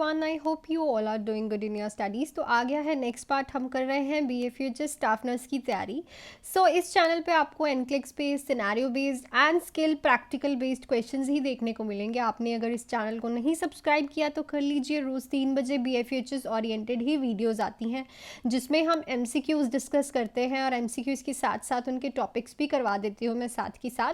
Everyone, I hope you all are doing good in your studies. तो आ गया है नेक्स्ट पार्ट, हम कर रहे हैं BA स्टाफ नर्स की तैयारी। इस चैनल पे आपको NCLEX based, scenario based and skill practical based questions ही देखने को मिलेंगे। आपने अगर इस चैनल को नहीं सब्सक्राइब किया तो कर लीजिए। रोज़ 3 बजे BA ओरिएंटेड ही वीडियोज़ आती हैं जिसमें हम MCQs डिस्कस करते हैं और MCQs के साथ साथ उनके टॉपिक्स भी करवा देती हूँ मैं साथ के साथ।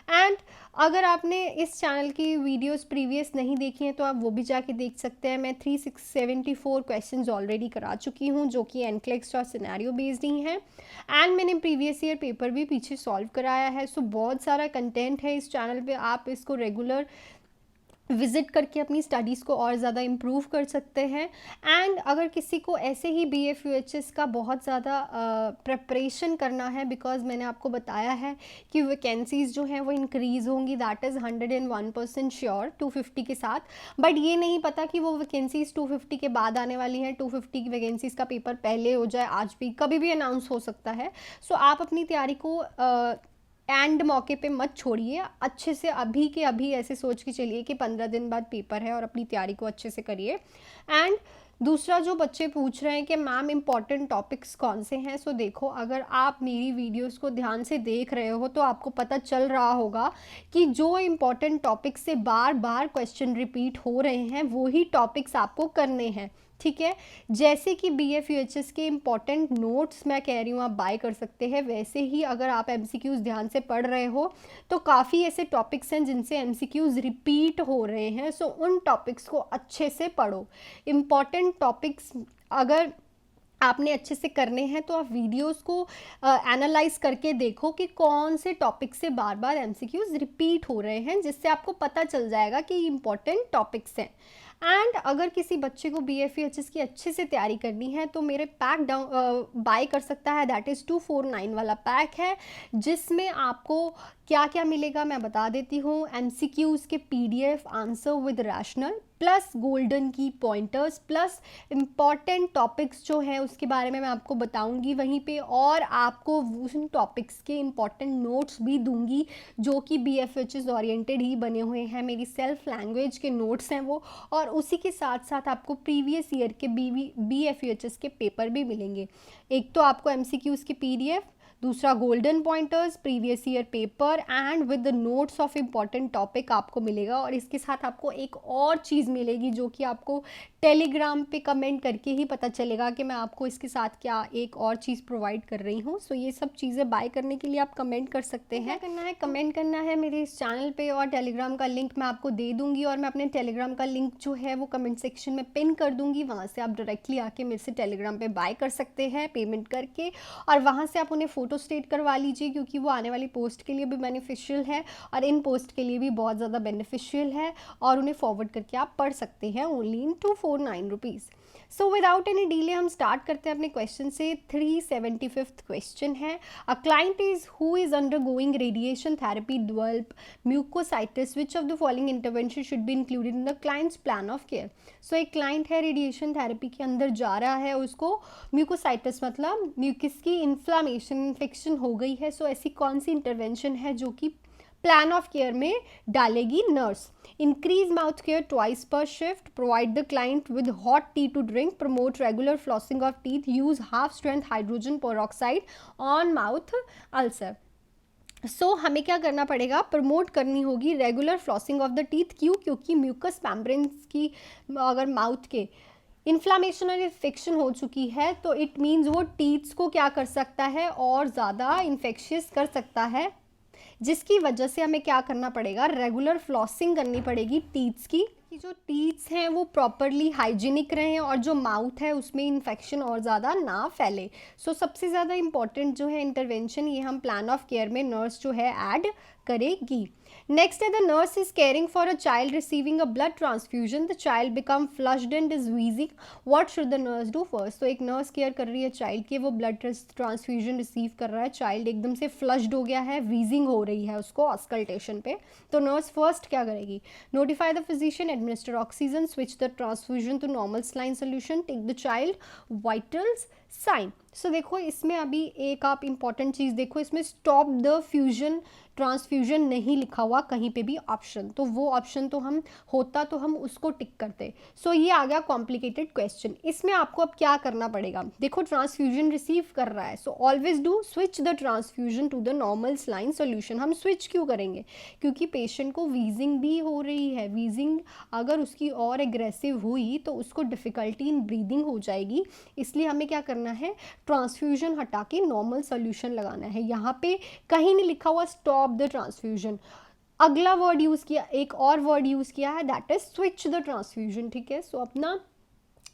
एंड अगर आपने इस चैनल की वीडियोस प्रीवियस नहीं देखी हैं तो आप वो भी जाके देख सकते हैं। मैं 374 क्वेश्चंस ऑलरेडी करा चुकी हूँ जो कि एनक्लेक्स और सिनेरियो बेस्ड ही हैं। एंड मैंने प्रीवियस ईयर पेपर भी पीछे सॉल्व कराया है। बहुत सारा कंटेंट है इस चैनल पे, आप इसको रेगुलर विज़िट करके अपनी स्टडीज़ को और ज़्यादा इम्प्रूव कर सकते हैं। एंड अगर किसी को ऐसे ही BFUHS का बहुत ज़्यादा प्रिपरेशन करना है, बिकॉज मैंने आपको बताया है कि वैकेंसीज़ जो हैं वो इंक्रीज़ होंगी, दैट इज़ 101% श्योर 250 के साथ। बट ये नहीं पता कि वो वैकेंसीज़ 250 के बाद आने वाली हैं, 250 की वैकेंसीज़ का पेपर पहले हो जाए, आज भी कभी भी अनाउंस हो सकता है। आप अपनी तैयारी को एंड मौके पे मत छोड़िए, अच्छे से अभी के अभी ऐसे सोच के चलिए कि 15 दिन बाद पेपर है और अपनी तैयारी को अच्छे से करिए। एंड दूसरा, जो बच्चे पूछ रहे हैं कि मैम इम्पॉर्टेंट टॉपिक्स कौन से हैं, देखो, अगर आप मेरी वीडियोस को ध्यान से देख रहे हो तो आपको पता चल रहा होगा कि जो इम्पॉर्टेंट टॉपिक्स से बार बार क्वेश्चन रिपीट हो रहे हैं वो ही टॉपिक्स आपको करने हैं, ठीक है। जैसे कि BFUHS के इम्पॉर्टेंट नोट्स मैं कह रही हूँ आप बाय कर सकते हैं, वैसे ही अगर आप MCQs ध्यान से पढ़ रहे हो तो काफ़ी ऐसे टॉपिक्स हैं जिनसे MCQs रिपीट हो रहे हैं। उन टॉपिक्स को अच्छे से पढ़ो। इम्पॉर्टेंट टॉपिक्स अगर आपने अच्छे से करने हैं तो आप वीडियोस को एनालाइज करके देखो कि कौन से टॉपिक से बार बार MCQs रिपीट हो रहे हैं, जिससे आपको पता चल जाएगा कि इम्पॉर्टेंट टॉपिक्स हैं। एंड अगर किसी बच्चे को BFUHS की अच्छे से तैयारी करनी है तो मेरे पैक डाउन बाय कर सकता है, दैट इज़ 249 वाला पैक है, जिसमें आपको क्या क्या मिलेगा मैं बता देती हूँ। MCQs के PDF answer with rational, plus golden key pointers, plus important topics जो है उसके बारे में मैं आपको बताऊंगी वहीं पे, और आपको उन टॉपिक्स के इम्पॉर्टेंट नोट्स भी दूंगी जो कि BFUHS ओरिएंटेड ही बने हुए हैं। मेरी सेल्फ लैंग्वेज के नोट्स हैं वो, और उसी के साथ साथ आपको प्रीवियस ईयर के BFUHS के पेपर भी मिलेंगे। एक तो आपको MCQs के PDF, दूसरा golden pointers, previous year paper and with the notes of important topic आपको मिलेगा। और इसके साथ आपको एक और चीज़ मिलेगी जो कि आपको टेलीग्राम पे कमेंट करके ही पता चलेगा कि मैं आपको इसके साथ क्या एक और चीज़ प्रोवाइड कर रही हूँ। ये सब चीज़ें बाय करने के लिए आप कमेंट कर सकते हैं। क्या करना है, कमेंट करना है मेरे इस चैनल पे, और टेलीग्राम का लिंक मैं आपको दे दूँगी, और मैं अपने टेलीग्राम का लिंक जो है वो कमेंट सेक्शन में पिन कर दूँगी। वहाँ से आप डायरेक्टली आके मेरे से टेलीग्राम पे बाय कर सकते हैं पेमेंट करके, और वहाँ से आप उन्हें फ़ोटो स्टेट करवा लीजिए, क्योंकि वो आने वाली पोस्ट के लिए भी बेनिफिशियल है और इन पोस्ट के लिए भी बहुत ज़्यादा बेनिफिशियल है, और उन्हें फॉरवर्ड करके आप पढ़ सकते हैं only in 249 rupees. Without any delay हम स्टार्ट करते हैं अपने क्वेश्चन से। 375th क्वेश्चन है, a client is who is undergoing radiation therapy develop mucositis, which of the following intervention should be included in the clients plan of care. एक client है, radiation therapy के अंदर जा रहा है, उसको म्यूकोसाइटिस मतलब म्यूकस की इन्फ्लामेशन, इन्फेक्शन हो गई है। ऐसी कौन सी इंटरवेंशन है जो कि प्लान ऑफ केयर में डालेगी nurse. Increase mouth care twice per shift, provide the client with hot tea to drink, promote regular flossing of teeth, use half strength hydrogen peroxide on mouth ulcer. हमें क्या करना पड़ेगा, promote करनी होगी regular flossing of the teeth. क्यों? क्योंकि mucus membranes की अगर माउथ के इन्फ्लामेशन और इन्फेक्शन हो चुकी है तो इट मीन्स वो टीथ्स को क्या कर सकता है, और ज़्यादा इन्फेक्शियस कर सकता है, जिसकी वजह से हमें क्या करना पड़ेगा, रेगुलर फ्लॉसिंग करनी पड़ेगी टीथ्स की, कि जो टीथ्स हैं वो प्रॉपरली हाइजीनिक रहें और जो माउथ है उसमें इन्फेक्शन और ज़्यादा ना फैले। सबसे ज़्यादा इंपॉर्टेंट जो है इंटरवेंशन, ये हम प्लान ऑफ केयर में नर्स जो है ऐड करेगी। नेक्स्ट है, the nurse is caring for a child receiving a blood transfusion, the child become flushed and is wheezing, what should the nurse do first. एक nurse care कर रही है child की, वो ब्लड ट्रांसफ्यूजन रिसीव कर रहा है, चाइल्ड एकदम से फ्लश्ड हो गया है, वीजिंग हो रही है उसको ऑस्कल्टेशन पे, तो नर्स फर्स्ट क्या करेगी, notify the physician, administer oxygen, switch the transfusion to normal saline solution, take the child vitals sign. So देखो इसमें अभी एक आप इम्पॉर्टेंट चीज़ देखो, इसमें स्टॉप द फ्यूजन ट्रांसफ्यूजन नहीं लिखा हुआ कहीं पे भी ऑप्शन, तो वो ऑप्शन तो हम होता तो हम उसको टिक करते। सो ये आ गया कॉम्प्लिकेटेड क्वेश्चन। इसमें आपको अब क्या करना पड़ेगा, देखो ट्रांसफ्यूजन रिसीव कर रहा है, so always do switch the transfusion to the normal saline solution. हम स्विच क्यों करेंगे, क्योंकि पेशेंट को वीजिंग भी हो रही है, वीजिंग अगर उसकी और एग्रेसिव हुई तो उसको डिफ़िकल्टी इन ब्रीदिंग हो जाएगी, इसलिए हमें क्या करना है, ट्रांसफ्यूजन हटा के नॉर्मल सोल्यूशन लगाना है। यहाँ पे कहीं नहीं लिखा हुआ स्टॉप द ट्रांसफ्यूजन। अगला वर्ड यूज किया, एक और वर्ड यूज किया है, that is switch the transfusion. ठीक है, सो अपना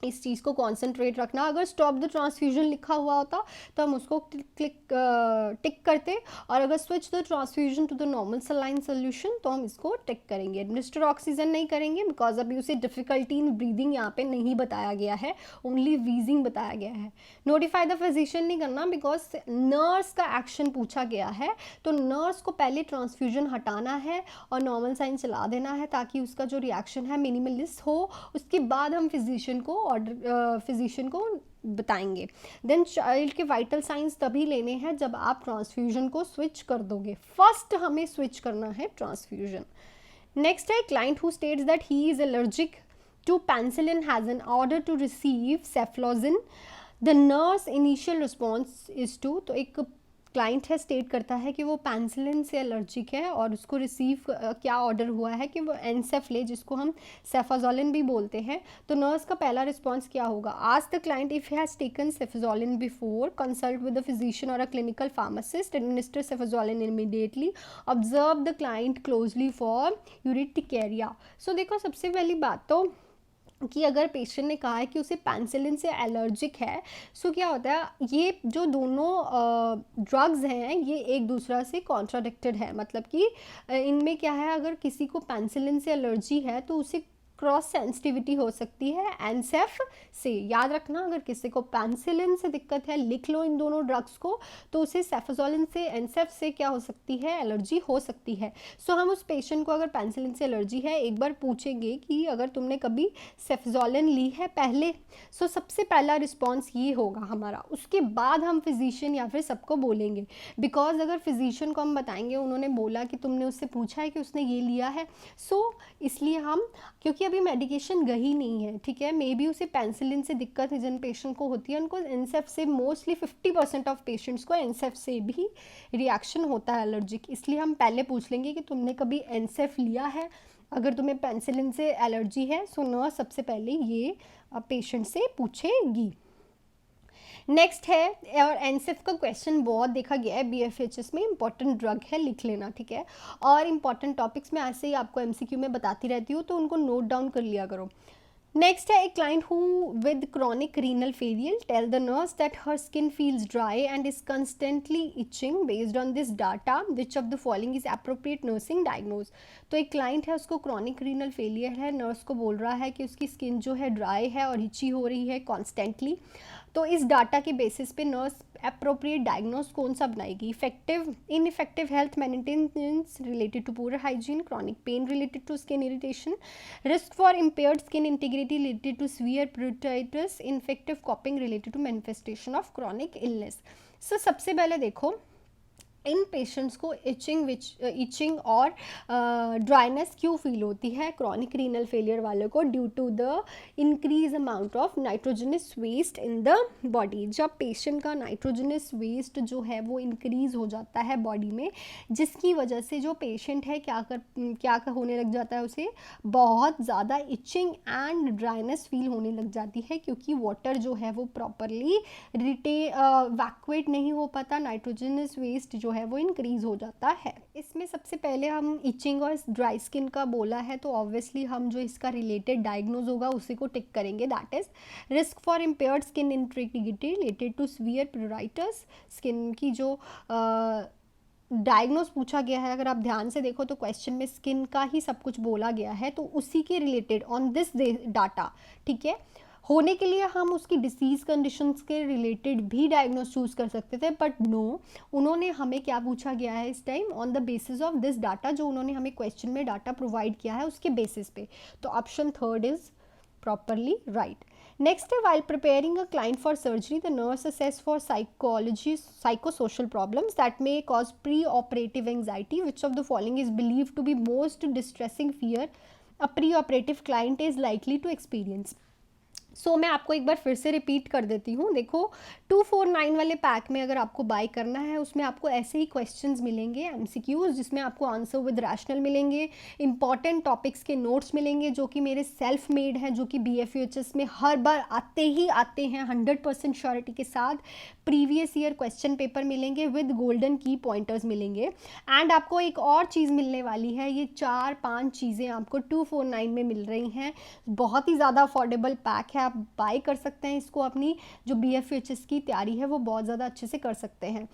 इस चीज़ को कॉन्सेंट्रेट रखना। अगर स्टॉप द ट्रांसफ्यूजन लिखा हुआ होता तो हम उसको टिक करते, और अगर switch the transfusion to the normal saline solution तो हम इसको टिक करेंगे। एडमिनिस्टर ऑक्सीजन नहीं करेंगे बिकॉज अभी उसे डिफिकल्टी इन ब्रीदिंग यहाँ पे नहीं बताया गया है, ओनली वीजिंग बताया गया है। नोटिफाई द फिजिशियन नहीं करना बिकॉज नर्स का एक्शन पूछा गया है, तो नर्स को पहले ट्रांसफ्यूजन हटाना है और नॉर्मल साइन चला देना है ताकि उसका जो रिएक्शन है मिनिमलिस्ट हो, उसके बाद हम फिजिशियन को बताएंगे। देन चाइल्ड के वाइटल साइंस तभी लेने हैं जब आप ट्रांसफ्यूजन को स्विच कर दोगे। फर्स्ट हमें स्विच करना है ट्रांसफ्यूजन। नेक्स्ट है client who states that he is allergic to penicillin has an order to receive cefazolin, the nurse initial response is to, तो एक क्लाइंट है स्टेट करता है कि वो पेंसिलिन से एलर्जिक है और उसको रिसीव क्या ऑर्डर हुआ है कि वो एनसेफ ले, जिसको हम सेफाजोलिन भी बोलते हैं। तो नर्स का पहला रिस्पॉन्स क्या होगा, ask the client if he has taken cefazolin before, consult with the physician और a clinical pharmacist, administer cefazolin immediately, observe the client closely for urticaria. So देखो सबसे पहली बात तो कि अगर पेशेंट ने कहा है कि उसे पेंसिलिन से एलर्जिक है, सो क्या होता है, ये जो दोनों ड्रग्स हैं ये एक दूसरा से कॉन्ट्राडिक्टेड है, मतलब कि इनमें क्या है, अगर किसी को पेंसिलिन से एलर्जी है तो उसे क्रॉस सेंसिटिविटी हो सकती है एनसेफ से। याद रखना, अगर किसी को पेंसिलिन से दिक्कत है, लिख लो इन दोनों ड्रग्स को, तो उसे सेफाजोलिन से एनसेफ से क्या हो सकती है, एलर्जी हो सकती है। सो हम उस पेशेंट को अगर पेंसिलिन से एलर्जी है एक बार पूछेंगे कि अगर तुमने कभी सेफाजोलिन ली है पहले, सो सबसे पहला रिस्पॉन्स ये होगा हमारा। उसके बाद हम फिजिशियन या फिर सबको बोलेंगे, बिकॉज अगर फिजिशियन को हम बताएंगे उन्होंने बोला कि तुमने उससे पूछा है कि उसने ये लिया है, सो इसलिए हम, क्योंकि अभी मेडिकेशन गई नहीं है, ठीक है, मे बी उसे पेंसिलिन से दिक्कत है, जिन पेशेंट को होती है उनको एनसेफ से, मोस्टली 50% ऑफ पेशेंट्स को एनसेफ से भी रिएक्शन होता है एलर्जिक, इसलिए हम पहले पूछ लेंगे कि तुमने कभी एनसेफ लिया है। अगर तुम्हें पेंसिलिन से एलर्जी है सो नर्स सबसे पहले ये पेशेंट से पूछेगी। नेक्स्ट है, और एनसेफ का क्वेश्चन बहुत देखा गया है बीएफएचएस में, इंपॉर्टेंट ड्रग है, लिख लेना, ठीक है, और इंपॉर्टेंट टॉपिक्स में ऐसे ही आपको एमसीक्यू में बताती रहती हूँ तो उनको नोट डाउन कर लिया करो। नेक्स्ट है, a client who with chronic renal failure tell the nurse that her skin feels dry and is constantly itching, based on this data which of the following is appropriate nursing diagnose. तो एक client है, उसको chronic renal failure है, nurse को बोल रहा है कि उसकी स्किन जो है ड्राई है और इची हो रही है कॉन्स्टेंटली, तो इस डाटा के बेसिस पे नर्स अप्रोप्रिएट डायग्नोस कौन सा बनाएगी, effective ineffective health maintenance related to poor hygiene, chronic pain related to skin irritation, risk for impaired skin integrity related to severe pruritus, ineffective coping related to manifestation of chronic illness. So सबसे पहले देखो इन patients को itching और dryness क्यों feel होती है chronic renal failure वालों को, due to the increase amount of nitrogenous waste in the body. जब पेशेंट का नाइट्रोजनस वेस्ट जो है वो इंक्रीज हो जाता है बॉडी में, जिसकी वजह से जो पेशेंट है क्या होने लग जाता है, उसे बहुत ज़्यादा इचिंग एंड ड्राइनेस फील होने लग जाती है, क्योंकि वाटर जो है वो प्रॉपरली वैक्यूएट नहीं हो पाता, नाइट्रोजनस वेस्ट जो है वो इंक्रीज हो जाता है। इसमें सबसे पहले हम इचिंग और ड्राई स्किन का बोला है, तो ऑब्वियसली हम जो इसका रिलेटेड डायग्नोज होगा उसी को टिक करेंगे, that is risk for impaired skin integrity related to severe pruritus. Skin की जो डायग्नोज पूछा गया है, अगर आप ध्यान से देखो तो क्वेश्चन में स्किन का ही सब कुछ बोला गया है, तो उसी के रिलेटेड ऑन दिस डाटा, ठीक है, होने के लिए हम उसकी डिसीज कंडीशंस के रिलेटेड भी डायग्नोस चूज कर सकते थे, बट नो, उन्होंने हमें क्या पूछा गया है इस time, on the basis of this data, जो उन्होंने हमें क्वेश्चन में डाटा प्रोवाइड किया है उसके बेसिस पे, तो option third is properly right. Next, while preparing a client for surgery, the nurse assess for psychosocial problems that may cause pre-operative anxiety. Which of the following is believed to be most distressing fear a pre-operative client is likely to experience? मैं आपको एक बार फिर से repeat कर देती हूँ। देखो 249 वाले पैक में अगर आपको बाय करना है, उसमें आपको ऐसे ही क्वेश्चंस मिलेंगे एमसीक्यूज, जिसमें आपको आंसर विद रैशनल मिलेंगे, इंपॉर्टेंट टॉपिक्स के नोट्स मिलेंगे जो कि मेरे सेल्फ मेड हैं, जो कि BFUHS में हर बार आते हैं 100% श्योरिटी के साथ। प्रीवियस ईयर क्वेश्चन पेपर मिलेंगे विद गोल्डन की पॉइंटर्स मिलेंगे। एंड आपको एक और चीज़ मिलने वाली है, ये 4-5 चीज़ें आपको 249 में मिल रही हैं। बहुत ही ज़्यादा अफोर्डेबल पैक है, आप बाय कर सकते हैं इसको, अपनी जो BFUHS की तैयारी है वो बहुत ज़्यादा अच्छे से कर सकते हैं।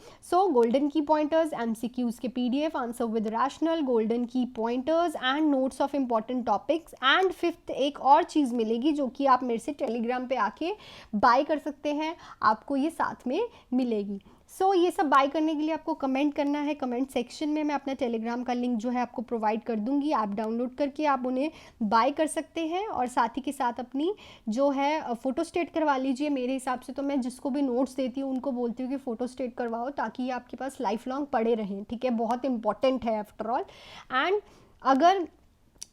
गोल्डन की पॉइंटर्स, MCQs के PDF, answer with rational, golden key pointers and notes of important topics. And fifth एक और चीज़ मिलेगी जो कि आप मेरे से टेलीग्राम पे आके बाय कर सकते हैं, आपको ये साथ में मिलेगी। ये सब बाय करने के लिए आपको कमेंट करना है। कमेंट सेक्शन में मैं अपना टेलीग्राम का लिंक जो है आपको प्रोवाइड कर दूंगी, ऐप डाउनलोड करके आप उन्हें बाय कर सकते हैं। और साथ ही के साथ अपनी जो है फ़ोटो स्टेट करवा लीजिए। मेरे हिसाब से तो मैं जिसको भी नोट्स देती हूँ उनको बोलती हूँ कि फ़ोटो स्टेट करवाओ, ताकि ये आपके पास लाइफ लॉन्ग पड़े रहें, ठीक है, बहुत इंपॉर्टेंट है आफ्टर ऑल। एंड अगर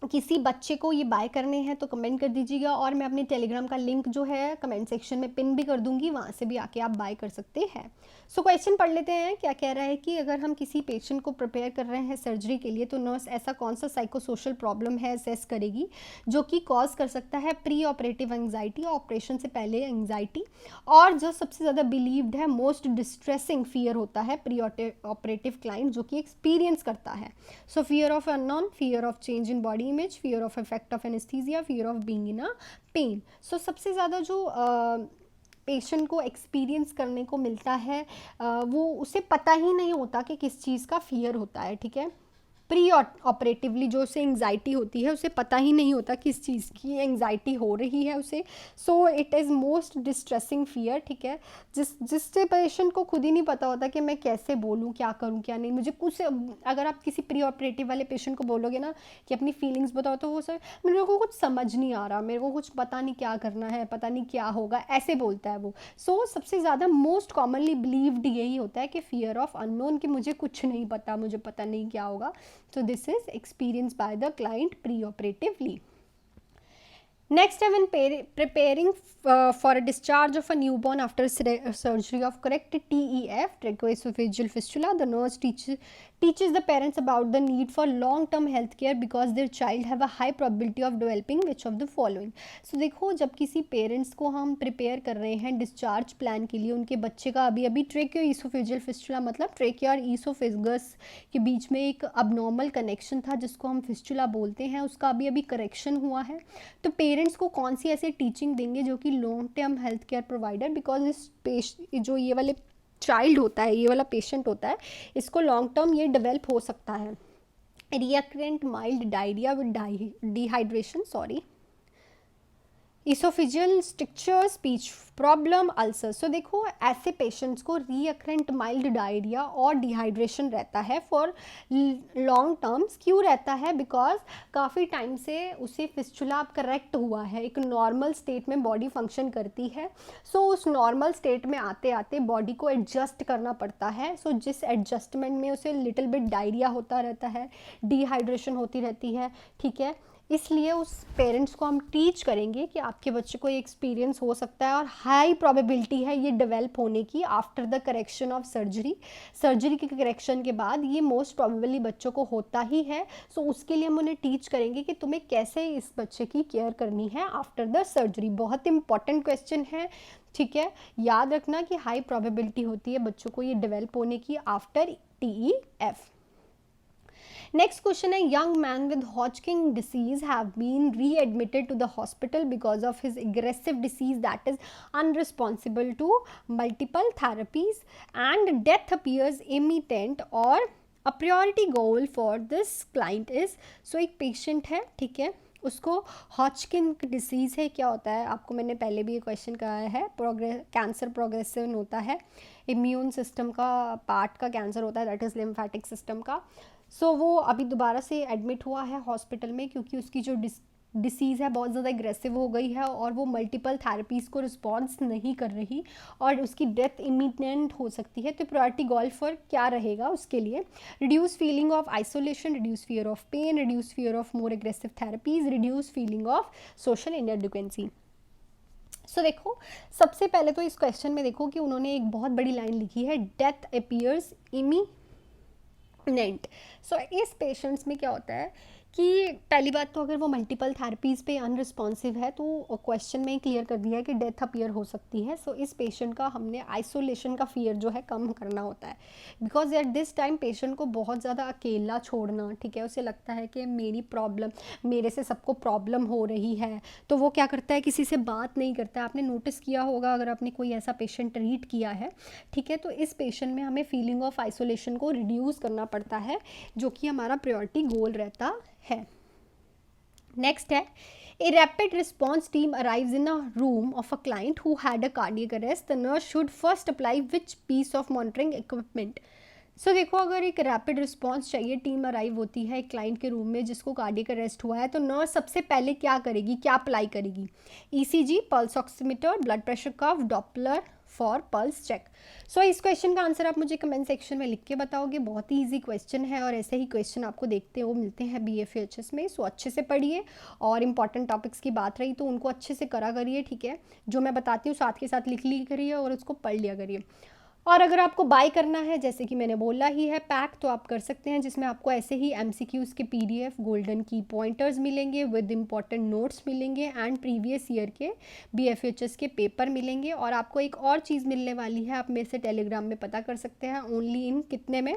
किसी बच्चे को ये बाय करने हैं तो कमेंट कर दीजिएगा, और मैं अपने टेलीग्राम का लिंक जो है कमेंट सेक्शन में पिन भी कर दूंगी, वहाँ से भी आके आप बाय कर सकते हैं। क्वेश्चन पढ़ लेते हैं। क्या कह रहा है कि अगर हम किसी पेशेंट को प्रिपेयर कर रहे हैं सर्जरी के लिए, तो नर्स ऐसा कौन सा साइकोसोशल प्रॉब्लम है असेस करेगी जो कि कॉज कर सकता है प्री ऑपरेटिव एंग्जाइटी, ऑपरेशन से पहले एंग्जाइटी, और जो सबसे ज़्यादा बिलीव्ड है मोस्ट डिस्ट्रेसिंग फियर होता है प्री ऑपरेटिव क्लाइंट जो कि एक्सपीरियंस करता है। Fear of unknown, fear of change in body image, fear of effect of anaesthesia, fear of being in a pain. सबसे ज़्यादा जो पेशेंट को एक्सपीरियंस करने को मिलता है वो उसे पता ही नहीं होता कि किस चीज़ का फियर होता है, ठीक है। प्री ऑपरेटिवली जो उसे एंग्जाइटी होती है उसे पता ही नहीं होता किस चीज़ की एंग्जाइटी हो रही है उसे। It is most distressing fear, ठीक है, जिससे पेशेंट को खुद ही नहीं पता होता कि मैं कैसे बोलूँ, क्या करूँ क्या नहीं। मुझे कुछ, अगर आप किसी प्री ऑपरेटिव वाले पेशेंट को बोलोगे ना कि अपनी फीलिंग्स बताओ, तो वो सर मेरे को कुछ समझ नहीं आ रहा, मेरे को कुछ पता नहीं क्या करना है, पता नहीं क्या होगा, ऐसे बोलता है वो। सबसे ज़्यादा मोस्ट कॉमनली बिलीव्ड यही होता है कि फियर ऑफ अननोन, कि मुझे कुछ नहीं पता, मुझे पता नहीं क्या होगा। This is experienced by the client preoperatively. Next, when preparing for a discharge of a newborn after surgery of correct TEF, tracheoesophageal fistula, the nurse teaches the parents about the need for long-term health care because their child have a high probability of developing which of the following. देखो, जब किसी parents को हम prepare कर रहे हैं discharge plan के लिए, उनके बच्चे का अभी ट्रेकियोइसोफेजियल फिस्टुला, मतलब ट्रेकिया और ईसोफेगस के बीच में एक अबनॉर्मल कनेक्शन था जिसको हम फिस्टुला बोलते हैं, उसका अभी करेक्शन हुआ है। तो पेरेंट्स को कौन सी ऐसे टीचिंग देंगे जो कि long term health care provider, because जो ये वाले चाइल्ड होता है, ये वाला पेशेंट होता है, इसको लॉन्ग टर्म ये डेवलप हो सकता है। Recurrent mild diarrhoea with dehydration, oesophageal structure, speech problem, ulcer. देखो, ऐसे पेशेंट्स को रिकरेंट माइल्ड डायरिया और डिहाइड्रेशन रहता है फॉर लॉन्ग टर्म्स। क्यों रहता है? बिकॉज काफ़ी टाइम से उसे फिस्टुला करेक्ट हुआ है, एक नॉर्मल स्टेट में बॉडी फंक्शन करती है। उस नॉर्मल स्टेट में आते आते बॉडी को एडजस्ट करना पड़ता है। जिस एडजस्टमेंट में उसे लिटिल बिट डायरिया होता रहता है, डिहाइड्रेशन होती रहती है, ठीक है। इसलिए उस पेरेंट्स को हम टीच करेंगे कि आपके बच्चे को ये एक्सपीरियंस हो सकता है और हाई प्रोबेबिलिटी है ये डेवलप होने की after the correction of surgery के करेक्शन के बाद ये मोस्ट प्रोबेबली बच्चों को होता ही है। उसके लिए हम उन्हें टीच करेंगे कि तुम्हें कैसे इस बच्चे की केयर करनी है आफ्टर द सर्जरी। बहुत इंपॉर्टेंट क्वेश्चन है, ठीक है, याद रखना कि हाई प्रोबेबिलिटी होती है बच्चों को ये डेवलप होने की आफ्टर TEF। Next question है, young man with Hodgkin disease have been readmitted to the hospital because of his aggressive disease that is unresponsible to multiple therapies and death appears imminent or a priority goal for this client is। एक patient है, ठीक है, उसको हॉचकिन disease है। क्या होता है? आपको मैंने पहले भी ये क्वेश्चन कहा है, कैंसर प्रोग्रेसिव होता है, इम्यून सिस्टम का पार्ट का कैंसर होता है, दैट इज़ लिम्फेटिक सिस्टम का। वो अभी दोबारा से एडमिट हुआ है हॉस्पिटल में क्योंकि उसकी जो डिसीज़ है बहुत ज़्यादा एग्रेसिव हो गई है और वो मल्टीपल थेरेपीज़ को रिस्पॉन्स नहीं कर रही और उसकी डेथ इमिनेंट हो सकती है, तो प्रायोरिटी गोल फॉर क्या रहेगा उसके लिए? Reduce feeling of isolation, reduce fear of pain, reduce fear of more aggressive therapies, reduce feeling of social inadequacy. So देखो, सबसे पहले तो इस क्वेश्चन में देखो कि उन्होंने एक बहुत बड़ी लाइन लिखी है, डेथ अपीयर्स इमिनेंट। सो इस पेशेंट्स में क्या होता है कि पहली बात तो अगर वो मल्टीपल थेरेपीज़ पे अनरिस्पॉन्सिव है तो क्वेश्चन में क्लियर कर दिया है कि डेथ अपीयर हो सकती है। सो इस पेशेंट का हमने आइसोलेशन का फियर जो है कम करना होता है, because at this time patient को बहुत ज़्यादा अकेला छोड़ना, ठीक है, उसे लगता है कि मेरी प्रॉब्लम, मेरे से सबको प्रॉब्लम हो रही है, तो वो क्या करता है, किसी से बात नहीं करता है। आपने नोटिस किया होगा अगर आपने कोई ऐसा पेशेंट ट्रीट किया है, ठीक है, तो इस पेशेंट में हमें फीलिंग ऑफ आइसोलेशन को रिड्यूस करना पड़ता है, जो कि हमारा प्रायोरिटी गोल रहता है। नेक्स्ट है, a rapid response team arrives in a room of a client who had a cardiac arrest. The nurse should first apply which piece of monitoring equipment? सो देखो, अगर एक रैपिड रिस्पॉन्स चाहिए, टीम अराइव होती है एक client के room में जिसको कार्डियक अरेस्ट हुआ है, तो नर्स सबसे पहले क्या करेगी, क्या अप्लाई करेगी? ECG, pulse oximeter, blood pressure curve, doppler for pulse check. So इस क्वेश्चन का आंसर आप मुझे कमेंट सेक्शन में लिख के बताओगे। बहुत ही इजी क्वेश्चन है और ऐसे ही क्वेश्चन आपको देखते हो मिलते हैं BFHS में। सो अच्छे से पढ़िए और इंपॉर्टेंट टॉपिक्स की बात रही तो उनको अच्छे से करा करिए, ठीक है, जो मैं बताती हूँ साथ के साथ लिख ली करिए और उसको पढ़ लिया करिए। और अगर आपको बाय करना है, जैसे कि मैंने बोला ही है, पैक, तो आप कर सकते हैं, जिसमें आपको ऐसे ही MCQs के PDF, गोल्डन की पॉइंटर्स मिलेंगे, विद इंपॉर्टेंट नोट्स मिलेंगे एंड प्रीवियस ईयर के BFHS के पेपर मिलेंगे। और आपको एक और चीज़ मिलने वाली है, आप मेरे से टेलीग्राम में पता कर सकते हैं, ओनली इन कितने में,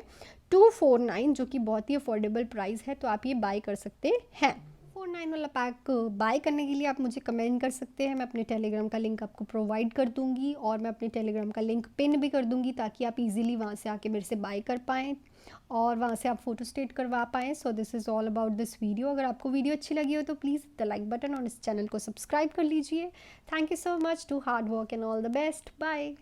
249, जो कि बहुत ही अफोर्डेबल प्राइस है, तो आप ये बाय कर सकते हैं। 49 वाला पैक बाय करने के लिए आप मुझे कमेंट कर सकते हैं, मैं अपने टेलीग्राम का लिंक आपको प्रोवाइड कर दूंगी और मैं अपने टेलीग्राम का लिंक पिन भी कर दूंगी ताकि आप इजीली वहाँ से आके मेरे से बाय कर पाएँ और वहाँ से आप फोटो स्टेट करवा पाएँ। So this is all about this video. अगर आपको वीडियो अच्छी लगी हो तो प्लीज़ द लाइक बटन और इस चैनल को सब्सक्राइब कर लीजिए। Thank you so much, to hard work and all the best, bye.